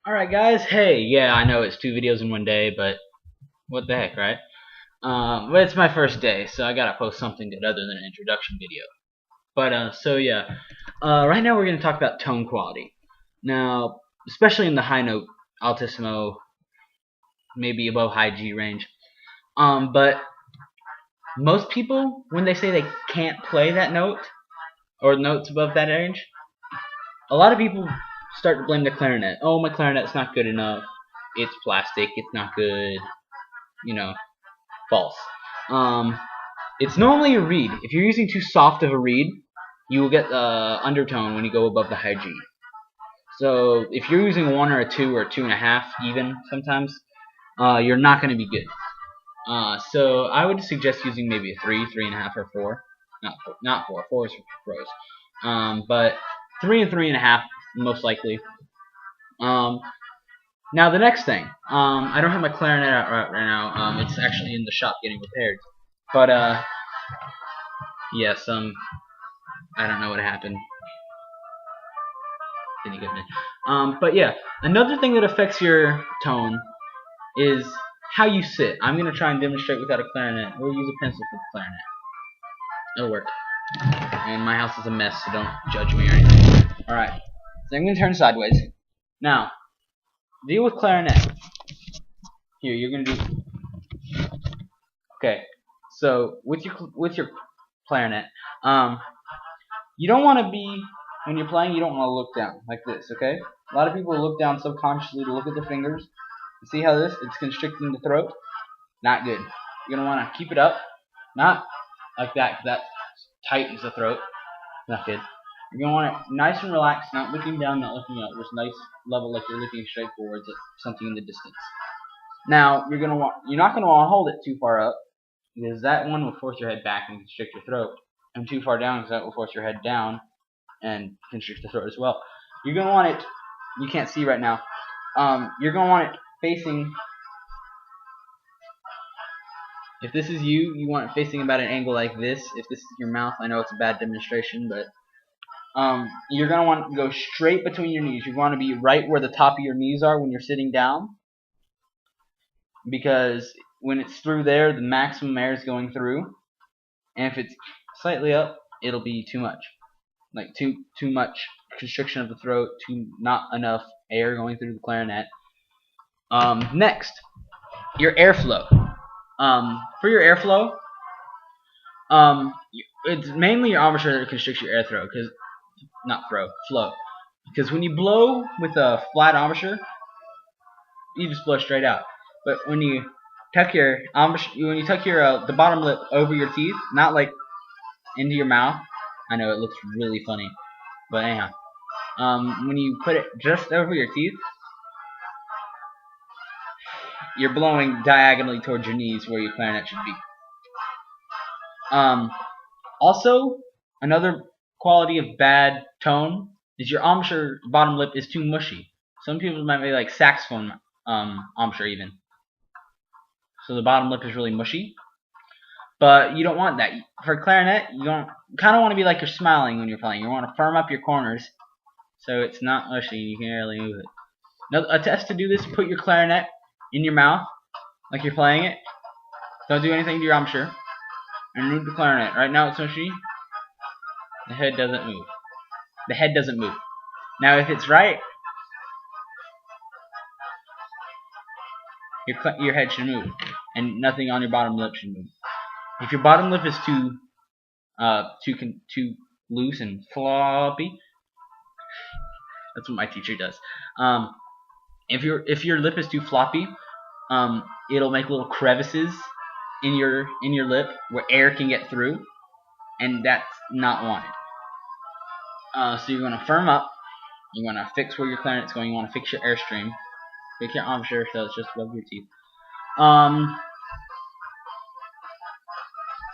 Alright guys, hey, yeah, I know it's 2 videos in one day, but what the heck, right? But it's my first day, so I gotta post something good other than an introduction video. So yeah, right now we're gonna talk about tone quality. Now, especially in the high note, altissimo, maybe above high G range. But most people, when they say they can't play that note, or notes above that range, a lot of people start to blame the clarinet. Oh, my clarinet's not good enough. It's plastic, it's not good, you know. False. Um, it's normally a reed. If you're using too soft of a reed, you will get undertone when you go above the high G. So if you're using 1 or a 2 or a 2.5 even sometimes, you're not going to be good. So I would suggest using maybe a 3, 3.5, or 4. Not 4. 4 is for pros. But 3 and 3.5 most likely. Um, Now the next thing, I don't have my clarinet out right now. It's actually in the shop getting repaired. But yes, I don't know what happened. Didn't get me. But yeah, another thing that affects your tone is how you sit. I'm gonna try and demonstrate without a clarinet. We'll use a pencil for the clarinet. It'll work. And my house is a mess, so don't judge me or anything. All right. So I'm gonna turn sideways. Now, deal with clarinet. Here, you're gonna do. Okay. So with your clarinet, you don't want to be when you're playing. You don't want to look down like this. Okay. A lot of people look down subconsciously to look at their fingers. See how it's constricting the throat? Not good. You're gonna want to keep it up, not like that. 'Cause that tightens the throat. Not good. You're gonna want it nice and relaxed, not looking down, not looking up. Just nice level, like you're looking straight forwards at something in the distance. Now you're not gonna want to hold it too far up, because that one will force your head back and constrict your throat, and too far down because that will force your head down and constrict the throat as well. You're gonna want it. You can't see right now. You're gonna want it facing. If this is you, you want it facing about an angle like this. If this is your mouth, I know it's a bad demonstration, but you're gonna want to go straight between your knees. You want to be right where the top of your knees are when you're sitting down, because when it's through there, the maximum air is going through, and if it's slightly up, it'll be too much, like too much constriction of the throat, not enough air going through the clarinet. Next, your airflow. For your airflow, it's mainly your embouchure that constricts your air throw, flow. Because when you blow with a flat embouchure, you just blow straight out. But when you tuck your the bottom lip over your teeth, not like into your mouth. I know it looks really funny, but anyhow, when you put it just over your teeth, you're blowing diagonally towards your knees where your clarinet should be. Also, another quality of bad tone is your embouchure bottom lip is too mushy. Some people might be like saxophone embouchure even. So the bottom lip is really mushy. But you don't want that. For clarinet, you kind of want to be like you're smiling when you're playing. You want to firm up your corners so it's not mushy. You can really move it. Now, a test to do this: put your clarinet in your mouth like you're playing it. Don't do anything to your embouchure, and move the clarinet. Right now it's mushy. The head doesn't move. The head doesn't move. Now, if it's right, your head should move, and nothing on your bottom lip should move. If your bottom lip is too loose and floppy, that's what my teacher does. If your lip is too floppy, it'll make little crevices in your lip where air can get through, and that's not wanted. So you're gonna firm up. You want to fix where your clarinet's going. You want to fix your airstream. Fix your embouchure so it's just above your teeth.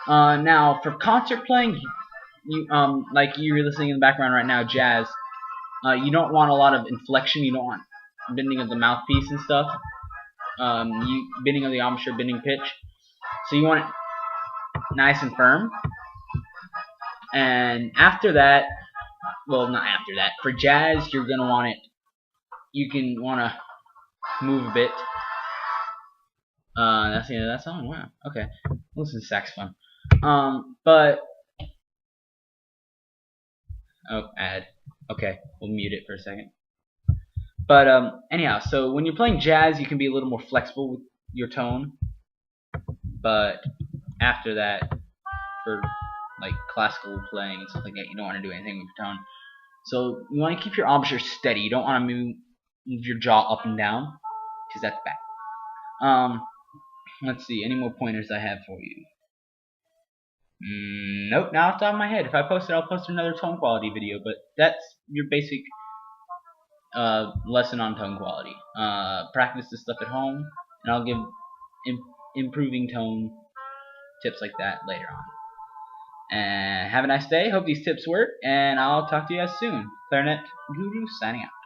Now for concert playing, like you're listening in the background right now, jazz. You don't want a lot of inflection. You don't want bending of the mouthpiece and stuff. Bending of the embouchure, bending pitch. So you want it nice and firm. And after that, well, not after that. For jazz, you're gonna want it. you can want to move a bit. That's the end of that song. Wow. Okay. Listen to saxophone. But oh, ad. Okay, we'll mute it for a second. But anyhow, so when you're playing jazz, you can be a little more flexible with your tone. But after that, for like classical playing and stuff like that, you don't want to do anything with your tone. So you want to keep your embouchure steady. You don't want to move your jaw up and down, because that's bad. Let's see, any more pointers I have for you? Nope, not off the top of my head. If I post it, I'll post another tone quality video, but that's your basic lesson on tone quality. Practice this stuff at home, and I'll give improving tone tips like that later on. And have a nice day. Hope these tips work, and I'll talk to you guys soon. Clarinet Guru signing out.